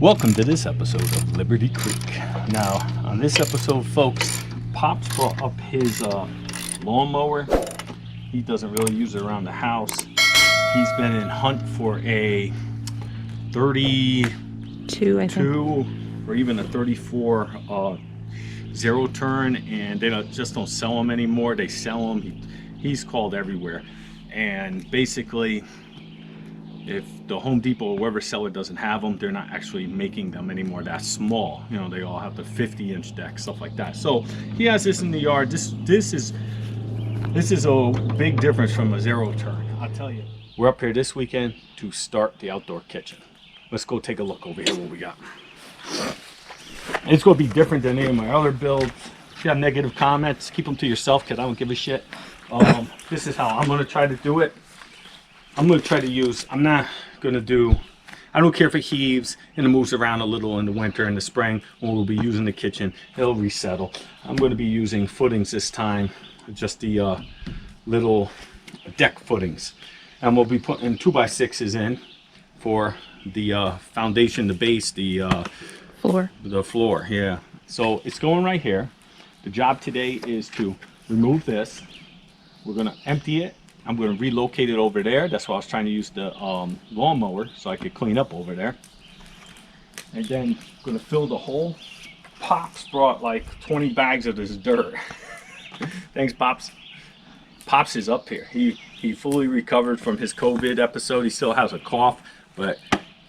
Welcome to this episode of Liberty Creek. Now, on this episode, folks, Pops brought up his lawnmower. He doesn't really use it around the house. He's been in hunt for a 32, I think, or even a 34 zero turn, and they just don't sell them anymore. They sell them. He's called everywhere, and basically, if the Home Depot or wherever seller doesn't have them, they're not actually making them anymore that small. You know, they all have the 50-inch deck, stuff like that. So he has this in the yard. This is a big difference from a zero turn, I'll tell you. We're up here this weekend to start the outdoor kitchen. Let's go take a look over here what we got. It's going to be different than any of my other builds. If you have negative comments, keep them to yourself because I don't give a shit. This is how I'm going to try to do it. I'm going to try to use, I don't care if it heaves and it moves around a little in the winter and the spring when we'll be using the kitchen. It'll resettle. I'm going to be using footings this time, just the little deck footings. And we'll be putting 2x6s in for the foundation, the base, the floor, yeah. So it's going right here. The job today is to remove this. We're going to empty it. I'm going to relocate it over there. That's why I was trying to use the lawnmower so I could clean up over there. And then I'm going to fill the hole. Pops brought like 20 bags of this dirt. Thanks, Pops. Pops is up here. He fully recovered from his COVID episode. He still has a cough, but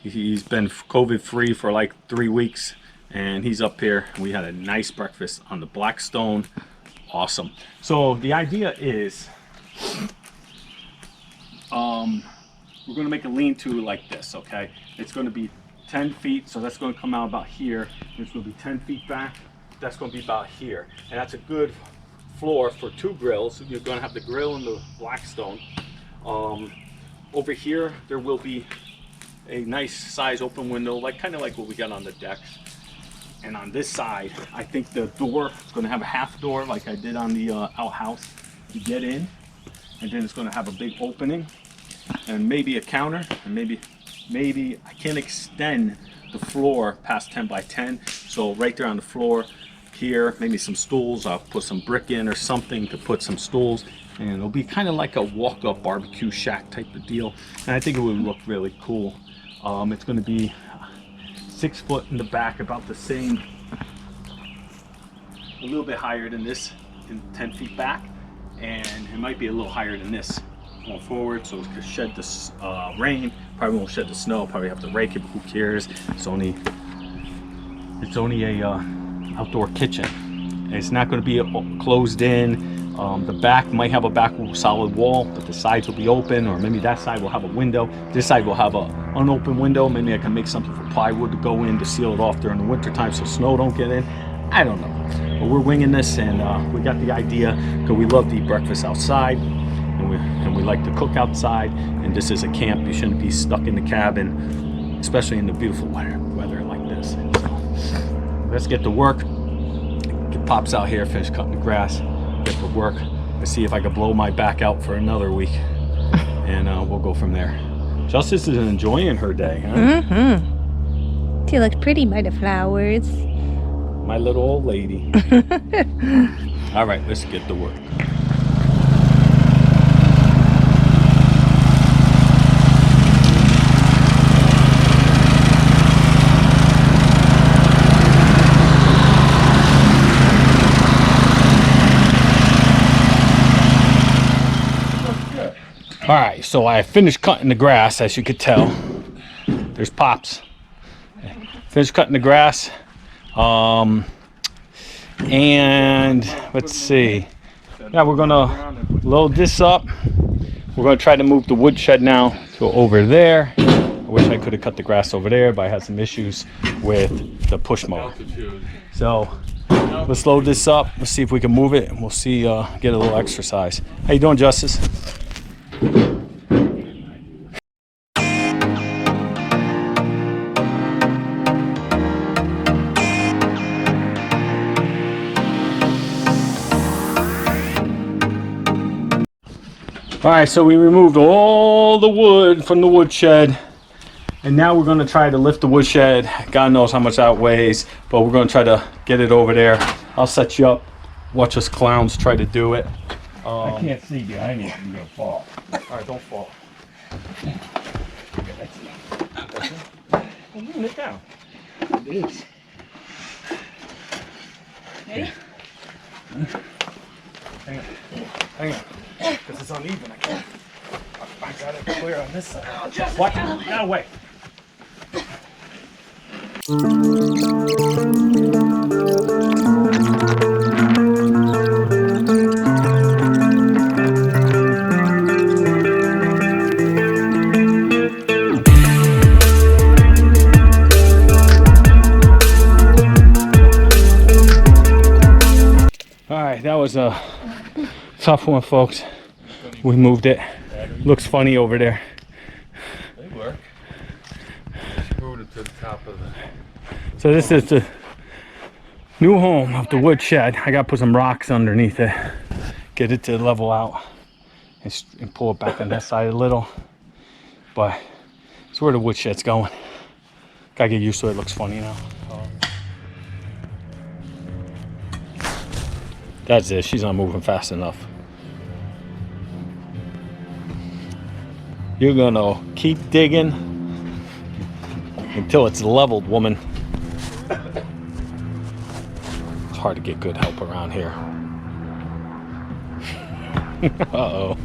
he's been COVID free for like 3 weeks. And he's up here. We had a nice breakfast on the Blackstone. Awesome. So the idea is, we're going to make a lean-to like this, okay? It's going to be 10 feet, so that's going to come out about here. It's going to be 10 feet back. That's going to be about here. And that's a good floor for 2 grills. You're going to have the grill and the Blackstone. Over here, there will be a nice size open window, kind of like what we got on the decks. And on this side, I think the door is going to have a half door like I did on the outhouse to get in. And then it's going to have a big opening and maybe a counter, and maybe I can extend the floor past 10 by 10. So right there on the floor here, maybe some stools. I'll put some brick in or something to put some stools, and it'll be kind of like a walk-up BBQ Shack type of deal. And I think it would look really cool. It's going to be 6 foot in the back, about the same, a little bit higher than this, 10 feet back. And it might be a little higher than this going forward, so it could shed the rain. Probably won't shed the snow. Probably have to rake it, but who cares? It's only a outdoor kitchen. And it's not going to be closed in. The back might have a back solid wall, but the sides will be open, or maybe that side will have a window. This side will have an unopened window. Maybe I can make something for plywood to go in to seal it off during the winter time so snow don't get in. I don't know, but we're winging this, and we got the idea because we love to eat breakfast outside, and we like to cook outside, and this is a camp. You shouldn't be stuck in the cabin, especially in the beautiful weather like this. So let's get to work. Get Pops out here, finish cutting the grass, get to work. Let's see if I can blow my back out for another week, and we'll go from there. Justice is enjoying her day, huh? Mm-hmm. She looks pretty by the flowers. My little old lady. All right, let's get to work. All right, so I finished cutting the grass, as you could tell. There's Pops. Finished cutting the grass. And let's see. Yeah, we're gonna load this up. We're gonna try to move the woodshed now to over there. I wish I could have cut the grass over there, but I had some issues with the push mower. So let's load this up. Let's see if we can move it, and we'll see. Get a little exercise. How you doing, Justice? All right, so we removed all the wood from the woodshed. And now we're gonna try to lift the woodshed. God knows how much that weighs, but we're gonna try to get it over there. I'll set you up. Watch us clowns try to do it. I can't see behind you. You're gonna fall. All right, don't fall. Well, moving it down. It is. Ready? Hang on, because it's uneven. I got it clear on this side. What? No, wait. All right, that was a tough one, folks. We moved it. Looks funny over there. They work. Screwed it to the top of the. So this is the new home of the woodshed. I gotta put some rocks underneath it, get it to level out, and pull it back on that side a little. But it's where the woodshed's going. Gotta get used to it. It looks funny now. That's it. She's not moving fast enough. You're gonna keep digging until it's leveled, woman. It's hard to get good help around here. Uh-oh.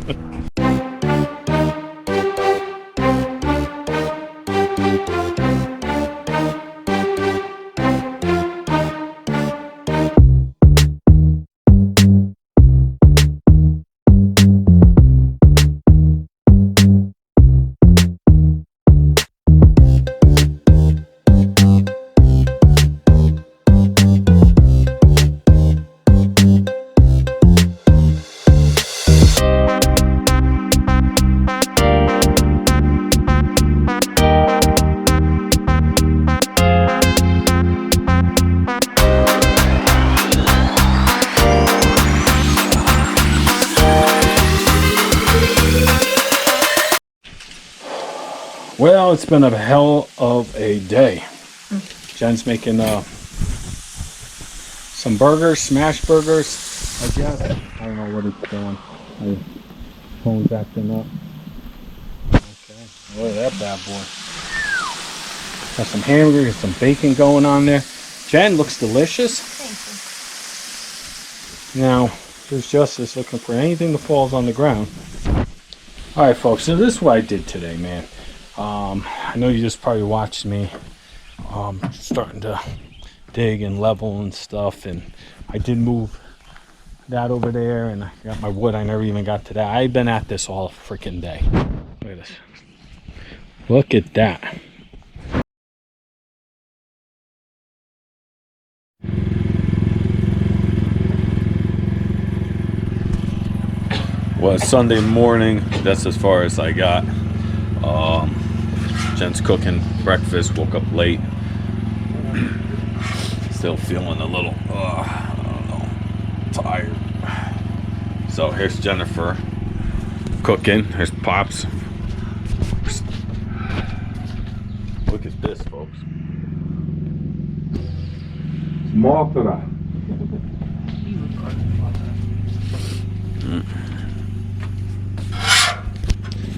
Well, it's been a hell of a day. Jen's making some burgers, smash burgers. I guess. I don't know what it's doing. My phone's acting up. Okay, look at that bad boy. Got some hamburgers, some bacon going on there. Jen, looks delicious. Thank Now, there's Justice looking for anything that falls on the ground. All right, folks. So this is what I did today, man. I know you just probably watched me starting to dig and level and stuff, and I did move that over there, and I got my wood. I never even got to that. I've been at this all freaking day. Look at this. Look at that. Well, it's Sunday morning. That's as far as I got. Jen's cooking breakfast. Woke up late. Still feeling a little, I don't know, tired. So here's Jennifer cooking. Here's Pops. Look at this, folks. Smotra.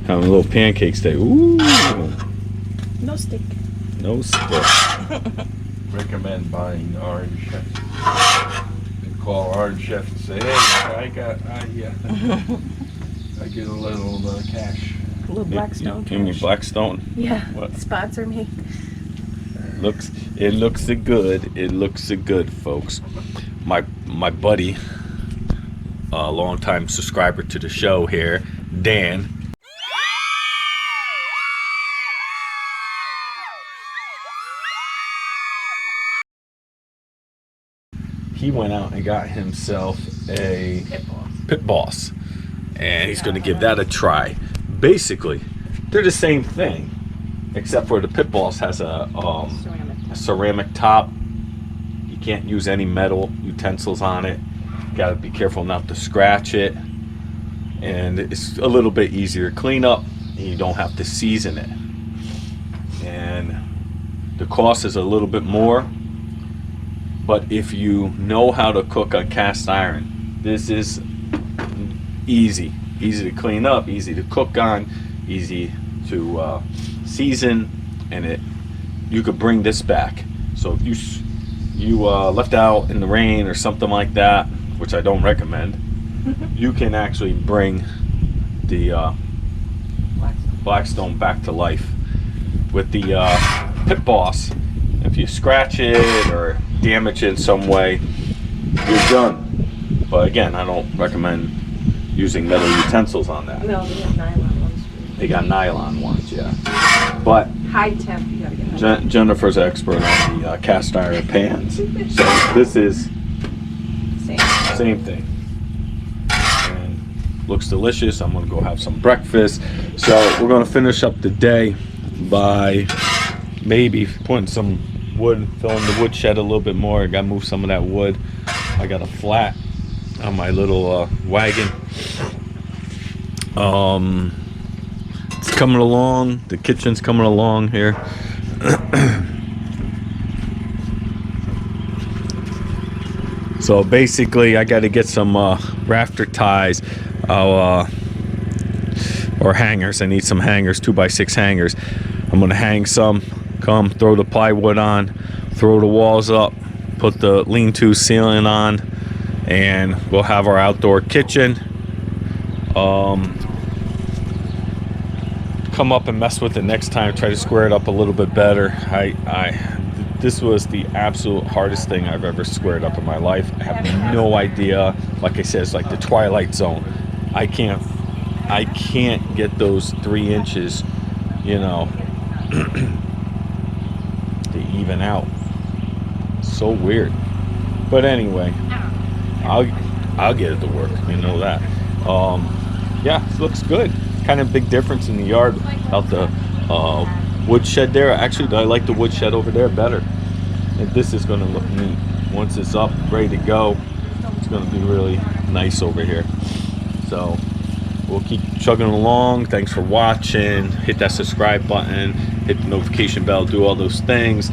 Having a little pancakes day. Ooh. No stick. No stick. Recommend buying Orange Chef. And call Orange Chef and say, hey, I get a little cash. A little Blackstone. Give me Blackstone. Yeah. What? Sponsor me. It looks good. It looks good, folks. My buddy, a longtime subscriber to the show here, Dan. He went out and got himself a pit boss, and he's going to give that a try. Basically, they're the same thing, except for the pit boss has a ceramic top. You can't use any metal utensils on it. Got to be careful not to scratch it, and it's a little bit easier to clean up, and you don't have to season it. and the cost is a little bit more. But if you know how to cook on cast iron, this is easy to clean up, easy to cook on, easy to season, and you could bring this back. So if you left out in the rain or something like that, which I don't recommend, you can actually bring the Blackstone back to life with the Pit Boss. If you scratch it or damage it in some way, you're done. But again, I don't recommend using metal utensils on that. No, they have nylon ones. They got nylon ones, yeah. But High temp, you gotta get Jennifer's an expert on the cast iron pans. So this is same thing. And looks delicious. I'm gonna go have some breakfast. So we're gonna finish up the day by maybe putting some wood, filling the woodshed a little bit more. I gotta move some of that wood. I got a flat on my little wagon. It's coming along. The kitchen's coming along here. So basically I got to get some rafter ties or hangers. I need some hangers, 2x6 hangers. I'm gonna hang some, come throw the plywood on, throw the walls up, put the lean-to ceiling on, and we'll have our outdoor kitchen. Come up and mess with it next time, try to square it up a little bit better. This was the absolute hardest thing I've ever squared up in my life. I have no idea. Like I said, it's like the Twilight Zone. I can't get those 3 inches, you know, to even out. So weird. But anyway, I'll get it to work, you know that. Yeah, it looks good. Kind of big difference in the yard out the woodshed there. Actually, I like the woodshed over there better. And this is going to look neat once it's up, ready to go. It's going to be really nice over here. So we'll keep chugging along. Thanks for watching. Hit that subscribe button, hit the notification bell, do all those things.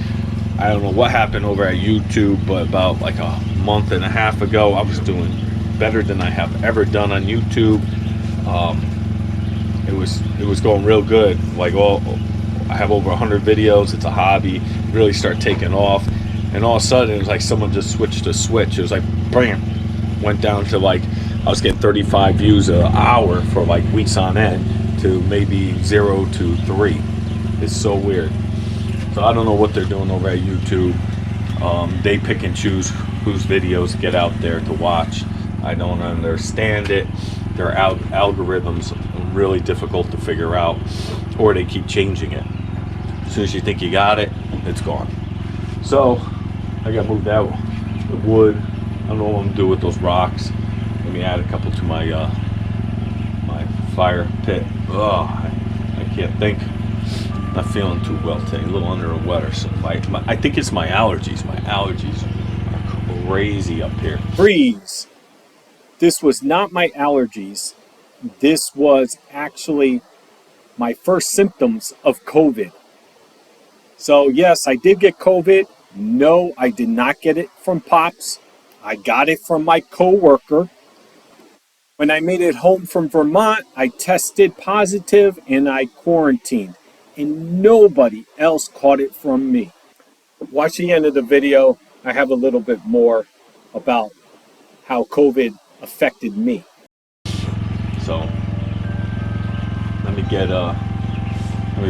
I don't know what happened over at YouTube, but about like a month and a half ago, I was doing better than I have ever done on YouTube. It was going real good. Like I have over 100 videos. It's a hobby. Really start taking off, and all of a sudden it was like someone just switched a switch. It was like bam, went down to like I was getting 35 views an hour for like weeks on end to maybe 0 to 3. It's so weird. So I don't know what they're doing over at YouTube. They pick and choose whose videos get out there to watch. I don't understand it. Their algorithms are really difficult to figure out, or they keep changing it. As soon as you think you got it, it's gone. So I got moved out the wood. I don't know what I'm gonna do with those rocks. Let me add a couple to my my fire pit. Oh, I can't think. Not feeling too well today. A little under the weather. So I think it's my allergies. My allergies are crazy up here. Freeze. This was not my allergies. This was actually my first symptoms of COVID. So yes, I did get COVID. No, I did not get it from Pops. I got it from my coworker. When I made it home from Vermont, I tested positive and I quarantined. And nobody else caught it from me. Watch the end of the video. I have a little bit more about how COVID affected me. So let me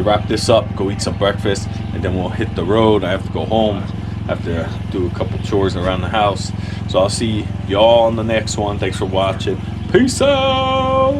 wrap this up, go eat some breakfast, and then we'll hit the road. I have to go home. I have to do a couple chores around the house. So I'll see y'all on the next one. Thanks for watching. Peace out.